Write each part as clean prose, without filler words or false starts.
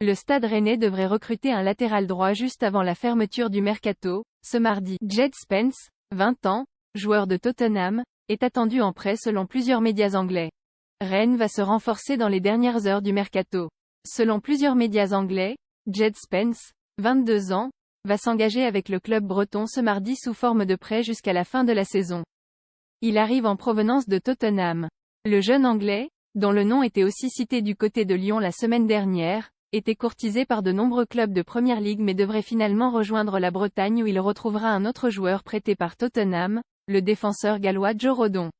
Le Stade Rennais devrait recruter un latéral droit juste avant la fermeture du mercato, ce mardi. Jed Spence, 20 ans, joueur de Tottenham, est attendu en prêt selon plusieurs médias anglais. Rennes va se renforcer dans les dernières heures du mercato. Selon plusieurs médias anglais, Jed Spence, 22 ans, va s'engager avec le club breton ce mardi sous forme de prêt jusqu'à la fin de la saison. Il arrive en provenance de Tottenham. Le jeune anglais, dont le nom était aussi cité du côté de Lyon la semaine dernière, était courtisé par de nombreux clubs de Première Ligue mais devrait finalement rejoindre la Bretagne où il retrouvera un autre joueur prêté par Tottenham, le défenseur gallois Joe Rodon.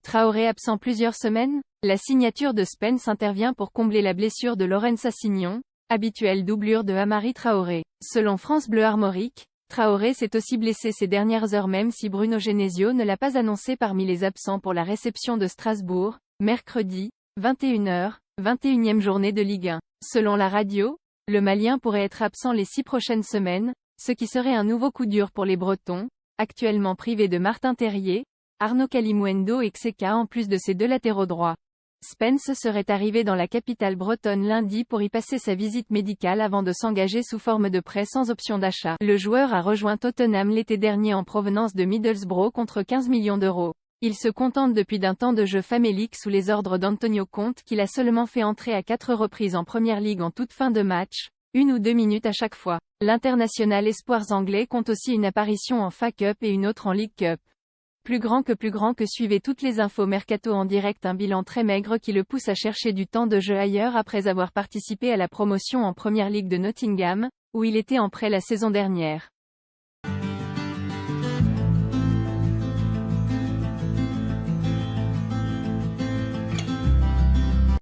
Traoré absent plusieurs semaines, la signature de Spence intervient pour combler la blessure de Laurent Assignon, habituelle doublure de Amari Traoré. Selon France Bleu Armorique, Traoré s'est aussi blessé ces dernières heures même si Bruno Genesio ne l'a pas annoncé parmi les absents pour la réception de Strasbourg, mercredi, 21h, 21e journée de Ligue 1. Selon la radio, le Malien pourrait être absent les 6 prochaines semaines, ce qui serait un nouveau coup dur pour les Bretons, actuellement privés de Martin Terrier, Arnaud Kalimuendo et Xeka en plus de ses deux latéraux droits. Spence serait arrivé dans la capitale bretonne lundi pour y passer sa visite médicale avant de s'engager sous forme de prêt sans option d'achat. Le joueur a rejoint Tottenham l'été dernier en provenance de Middlesbrough contre 15 millions d'euros. Il se contente depuis d'un temps de jeu famélique sous les ordres d'Antonio Conte qu'il a seulement fait entrer à 4 reprises en Première Ligue en toute fin de match, 1 ou 2 minutes à chaque fois. L'international espoirs anglais compte aussi une apparition en FA Cup et une autre en League Cup. Plus grand que suivez toutes les infos mercato en direct, un bilan très maigre qui le pousse à chercher du temps de jeu ailleurs après avoir participé à la promotion en Première Ligue de Nottingham, où il était en prêt la saison dernière.